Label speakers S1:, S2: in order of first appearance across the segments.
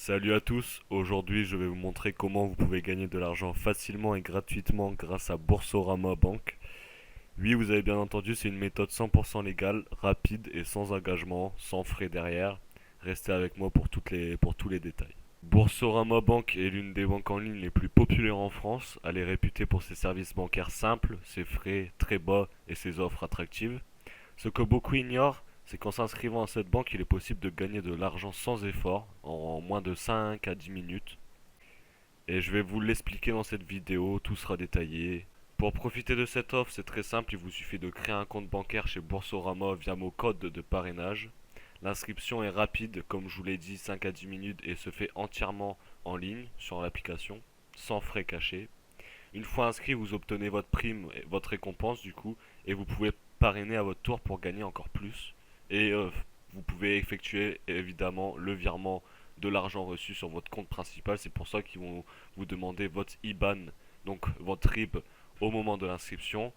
S1: Salut à tous, aujourd'hui je vais vous montrer comment vous pouvez gagner de l'argent facilement et gratuitement grâce à Boursorama Bank. Oui, vous avez bien entendu, c'est une méthode 100% légale, rapide et sans engagement, sans frais derrière. Restez avec moi pour tous les détails. Boursorama Bank est l'une des banques en ligne les plus populaires en France. Elle est réputée pour ses services bancaires simples, ses frais très bas et ses offres attractives. Ce que beaucoup ignorent, c'est qu'en s'inscrivant à cette banque, il est possible de gagner de l'argent sans effort, en moins de 5 à 10 minutes. Et je vais vous l'expliquer dans cette vidéo, tout sera détaillé. Pour profiter de cette offre, c'est très simple, il vous suffit de créer un compte bancaire chez Boursorama via mon code de parrainage. L'inscription est rapide, comme je vous l'ai dit, 5 à 10 minutes et se fait entièrement en ligne sur l'application, sans frais cachés. Une fois inscrit, vous obtenez votre prime, votre récompense du coup, et vous pouvez parrainer à votre tour pour gagner encore plus. Et vous pouvez effectuer évidemment le virement de l'argent reçu sur votre compte principal. C'est pour ça qu'ils vont vous demander votre IBAN, donc votre RIB, au moment de l'inscription.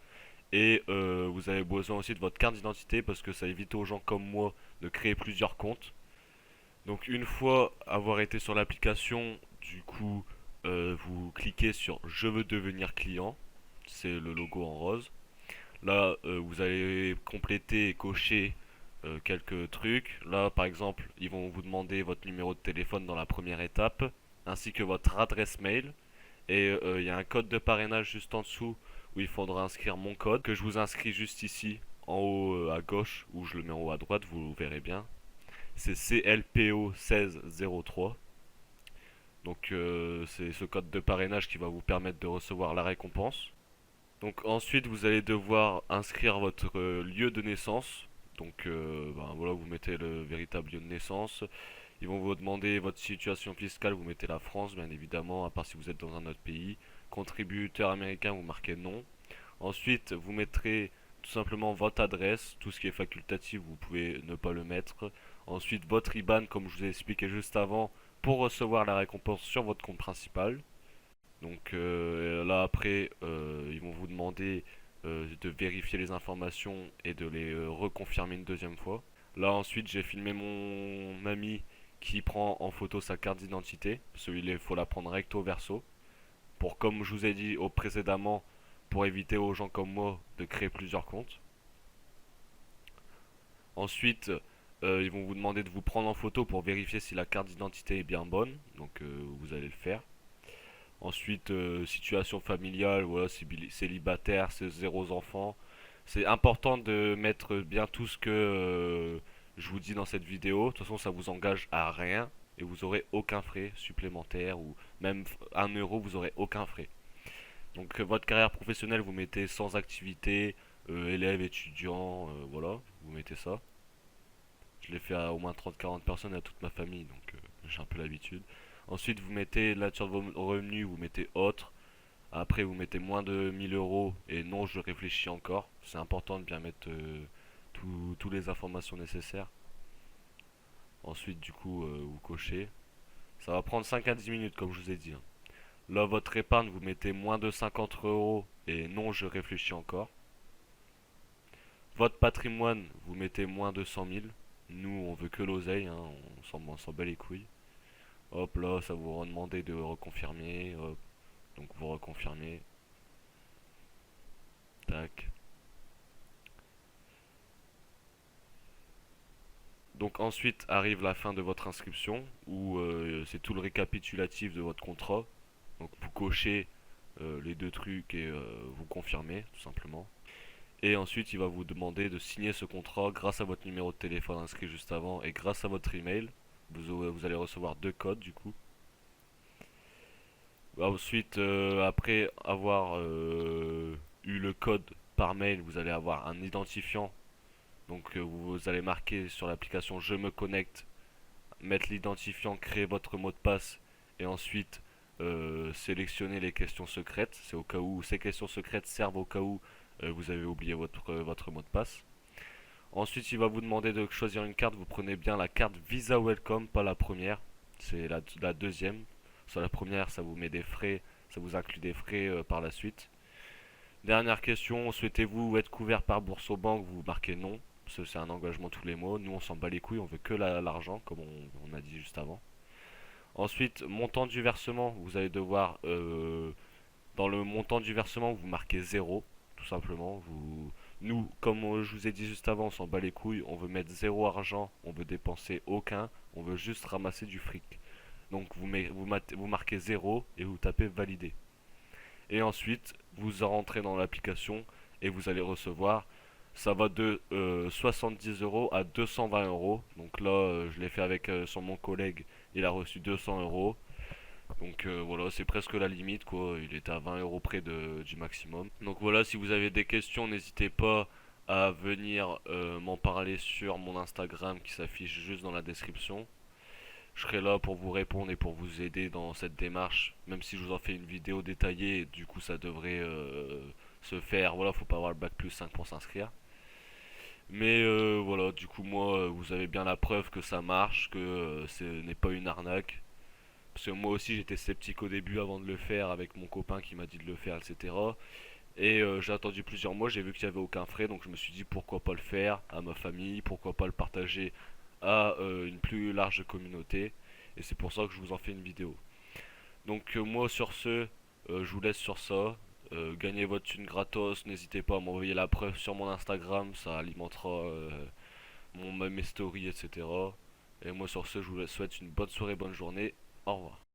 S1: Et vous avez besoin aussi de votre carte d'identité parce que ça évite aux gens comme moi de créer plusieurs comptes. Donc une fois avoir été sur l'application, du coup, vous cliquez sur Je veux devenir client. C'est le logo en rose. Là, vous allez compléter et cocher quelques trucs. Là, par exemple, ils vont vous demander votre numéro de téléphone dans la première étape, ainsi que votre adresse mail. Et il y a un code de parrainage juste en dessous où il faudra inscrire mon code, que je vous inscris juste ici, en haut à gauche, ou je le mets en haut à droite, vous verrez bien. C'est CLPO 1603. Donc c'est ce code de parrainage qui va vous permettre de recevoir la récompense. Donc ensuite vous allez devoir inscrire votre lieu de naissance. Donc ben, voilà, vous mettez le véritable lieu de naissance. Ils vont vous demander votre situation fiscale, vous mettez la France bien évidemment, à part si vous êtes dans un autre pays. Contributeur américain, vous marquez non. Ensuite vous mettrez tout simplement votre adresse, tout ce qui est facultatif vous pouvez ne pas le mettre. Ensuite votre IBAN comme je vous ai expliqué juste avant pour recevoir la récompense sur votre compte principal. Donc là après, ils vont vous demander de vérifier les informations et de les reconfirmer une deuxième fois. Là ensuite, j'ai filmé mon ami qui prend en photo sa carte d'identité. Celui-là, il faut la prendre recto verso. Pour, comme je vous ai dit précédemment, pour éviter aux gens comme moi de créer plusieurs comptes. Ensuite, ils vont vous demander de vous prendre en photo pour vérifier si la carte d'identité est bien bonne. Donc vous allez le faire. Ensuite, situation familiale, voilà, célibataire, c'est zéro enfant. C'est important de mettre bien tout ce que je vous dis dans cette vidéo. De toute façon, ça vous engage à rien et vous aurez aucun frais supplémentaire ou même 1 euro, vous aurez aucun frais. Donc, votre carrière professionnelle, vous mettez sans activité, élève, étudiant, voilà, vous mettez ça. Je l'ai fait à au moins 30-40 personnes et à toute ma famille, donc j'ai un peu l'habitude. Ensuite, vous mettez la nature de vos revenus, vous mettez autre. Après, vous mettez moins de 1000 euros et non, je réfléchis encore. C'est important de bien mettre toutes les informations nécessaires. Ensuite, du coup, vous cochez. Ça va prendre 5 à 10 minutes, comme je vous ai dit, hein. Là, votre épargne, vous mettez moins de 50 euros et non, je réfléchis encore. Votre patrimoine, vous mettez moins de 100 000. Nous, on veut que l'oseille, hein, on s'en bat les couilles. Hop, là, ça vous redemander de reconfirmer. Hop, donc vous reconfirmez. Tac. Donc ensuite arrive la fin de votre inscription où c'est tout le récapitulatif de votre contrat. Donc vous cochez les deux trucs et vous confirmez tout simplement. Et ensuite il va vous demander de signer ce contrat grâce à votre numéro de téléphone inscrit juste avant et grâce à votre email. Vous allez recevoir deux codes du coup. Ensuite après avoir eu le code par mail, vous allez avoir un identifiant. Donc vous allez marquer sur l'application Je me connecte, mettre l'identifiant, créer votre mot de passe et ensuite sélectionner les questions secrètes. C'est au cas où ces questions secrètes servent au cas où vous avez oublié votre mot de passe. Ensuite, il va vous demander de choisir une carte. Vous prenez bien la carte Visa Welcome, pas la première. C'est la deuxième. Sur la première, ça vous met des frais, ça vous inclut des frais par la suite. Dernière question, souhaitez-vous être couvert par Boursorama? Vous marquez non, parce que c'est un engagement tous les mois. Nous, on s'en bat les couilles, on veut que l'argent, comme on a dit juste avant. Ensuite, montant du versement, vous allez devoir, dans le montant du versement, vous marquez zéro, tout simplement. Nous, comme je vous ai dit juste avant, on s'en bat les couilles, on veut mettre zéro argent, on veut dépenser aucun, on veut juste ramasser du fric. Donc vous marquez zéro et vous tapez valider. Et ensuite, vous rentrez dans l'application et vous allez recevoir. Ça va de 70 euros à 220 euros. Donc là, je l'ai fait avec sur mon collègue. Il a reçu 200 euros. Donc voilà, c'est presque la limite quoi. Il était à 20 euros près du maximum. Donc voilà, si vous avez des questions, n'hésitez pas à venir m'en parler sur mon Instagram qui s'affiche juste dans la description. Je serai là pour vous répondre et pour vous aider dans cette démarche, même si je vous en fais une vidéo détaillée, du coup ça devrait se faire. Voilà, faut pas avoir le bac plus 5 pour s'inscrire. Mais voilà, du coup moi, vous avez bien la preuve que ça marche, que ce n'est pas une arnaque. Parce que moi aussi j'étais sceptique au début avant de le faire avec mon copain qui m'a dit de le faire, etc. Et j'ai attendu plusieurs mois, j'ai vu qu'il n'y avait aucun frais, donc je me suis dit pourquoi pas le faire à ma famille, pourquoi pas le partager à une plus large communauté. Et c'est pour ça que je vous en fais une vidéo. Donc moi sur ce, je vous laisse sur ça. Gagnez votre thune gratos, n'hésitez pas à m'envoyer la preuve sur mon Instagram, ça alimentera mes stories, etc. Et moi sur ce, je vous souhaite une bonne soirée, bonne journée. Au revoir.